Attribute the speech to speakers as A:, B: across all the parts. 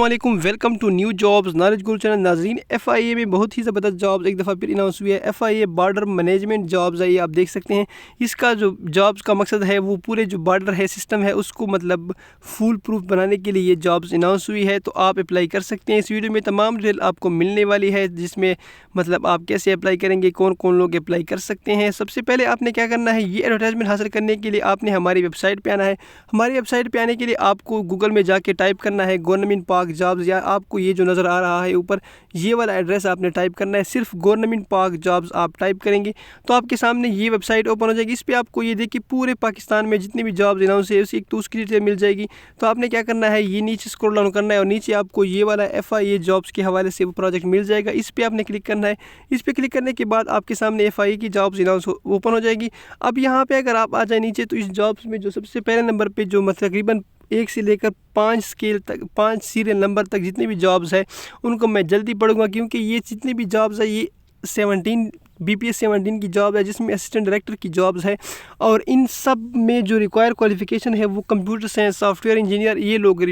A: वालेकुम, welcome to new jobs knowledge guru channel. नाजरीन, FIA में बहुत ही ज़बरदस्त जॉब्स एक दफ़ा फिर अनाउंस हुई है। एफआईए बॉर्डर मैनेजमेंट जॉब्स है, ये आप देख सकते हैं। इसका जो जॉब्स का मकसद है वो पूरे जो बॉर्डर है सिस्टम है उसको मतलब फुल प्रूफ बनाने के लिए ये जॉब्स अनाउंस हुई है, तो आप अप्लाई कर सकते हैं। इस वीडियो में तमाम डिटेल आपको मिलने वाली है, जिसमें मतलब आप कैसे अप्लाई करेंगे, कौन कौन लोग अप्लाई कर सकते हैं। सबसे पहले आपने क्या करना है, ये एडवर्टाइजमेंट हासिल करने के लिए आपने हमारी वेबसाइट पर आना है। हमारी वेबसाइट पर आने के लिए आपको गूगल में जाके टाइप करना है गवर्नमेंट पाक जॉब्स, या आपको ये जो नज़र आ रहा है ऊपर ये वाला एड्रेस आपने टाइप करना है। सिर्फ गवर्नमेंट पाक जॉब्स आप टाइप करेंगे तो आपके सामने ये वेबसाइट ओपन हो जाएगी। इस पर आपको ये देखिए पूरे पाकिस्तान में जितनी भी जॉब्स अनाउंस है उसी तो उसकी डिटेल मिल जाएगी। तो आपने क्या करना है, ये नीचे स्क्रॉल डाउन करना है और नीचे आपको ये वाला एफआईए जॉब्स के हवाले से वो प्रोजेक्ट मिल जाएगा। इस पर आपने क्लिक करना है। इस पर क्लिक करने के बाद आपके सामने एफआईए की जॉब्स अनाउंस ओपन हो जाएगी। अब यहाँ पे अगर आप आ जाए नीचे तो इस जॉब्स में जो सबसे पहले नंबर पे जो तकरीबन 1 से लेकर 5 स्केल तक 5 सीरियल नंबर तक जितनी भी जॉब्स है उनको मैं जल्दी पढ़ूंगा, क्योंकि ये जितनी भी जॉब्स है ये 17 BPS 17 की जॉब है, जिसमें असिस्टेंट डायरेक्टर की जॉब्स है। और इन सब में जो रिक्वायर क्वालिफिकेशन है वो कंप्यूटर साइंस, सॉफ्टवेयर इंजीनियर, ये लोग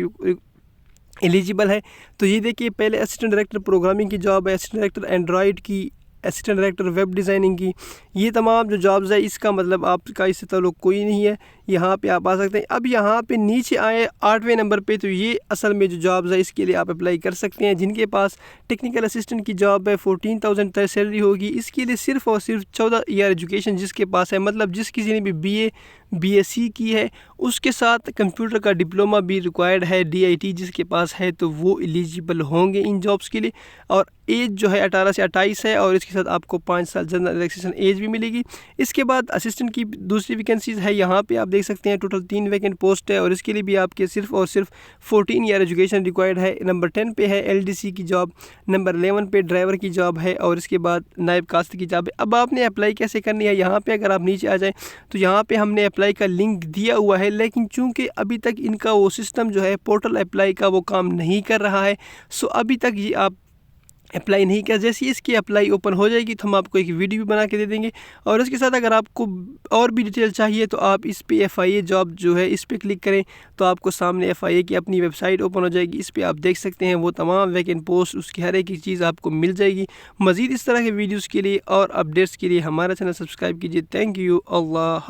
A: एलिजिबल है। तो ये देखिए, पहले असिस्टेंट डायरेक्टर प्रोग्रामिंग की जॉब है, असिस्टेंट डायरेक्टर एंड्रॉयड की, असिस्टेंट डायरेक्टर वेब डिज़ाइनिंग की। ये तमाम जो जॉब्स है इसका मतलब आपका इससे ताल्लुक कोई नहीं है। यहाँ पे आप आ सकते हैं। अब यहाँ पे नीचे आए 8वें नंबर पे, तो ये असल में जो जॉब्स है इसके लिए आप अप्लाई कर सकते हैं। जिनके पास टेक्निकल असिस्टेंट की जॉब है, 14,000 तक सैलरी होगी। इसके लिए सिर्फ और सिर्फ 14 ईयर एजुकेशन जिसके पास है, मतलब जिस किसी ने भी BA BSc की है, उसके साथ कंप्यूटर का डिप्लोमा भी रिक्वायर्ड है, DIT जिसके पास है तो वो एलिजिबल होंगे इन जॉब्स के लिए। और एज जो है 18 से 28 है, और इसके साथ आपको 5 साल जनरल रिलैक्सेशन एज भी मिलेगी। इसके बाद असिस्टेंट की दूसरी वैकेंसीज है, यहाँ पे आप देख सकते हैं टोटल 3 वैकेंट पोस्ट है, और इसके लिए भी आपके सिर्फ और सिर्फ 14 ईयर एजुकेशन रिक्वायर्ड है। नंबर 10 पे है LDC की जॉब, नंबर 11 पे ड्राइवर की जॉब है, और इसके बाद नायब कास्त की जॉब है। अब आपने अप्लाई कैसे करनी है, यहाँ पे अगर आप नीचे आ जाएँ तो यहाँ पे हमने अप्लाई का लिंक दिया हुआ है, लेकिन चूँकि अभी तक इनका वो सिस्टम जो है पोर्टल अप्लाई का वो काम नहीं कर रहा है, सो अभी तक ये आप अप्लाई नहीं किया। जैसे ही इसकी अप्लाई ओपन हो जाएगी तो हम आपको एक वीडियो भी बना के दे देंगे। और इसके साथ अगर आपको और भी डिटेल चाहिए तो आप इस पे एफआईए जॉब जो है इस पे क्लिक करें तो आपको सामने एफआईए की अपनी वेबसाइट ओपन हो जाएगी। इस पे आप देख सकते हैं वो तमाम वैकेंट पोस्ट, उसकी हर एक चीज़ आपको मिल जाएगी। मज़ीद इस तरह के वीडियोज़ के लिए और अपडेट्स के लिए हमारा चैनल सब्सक्राइब कीजिए। Thank you. अल्लाह।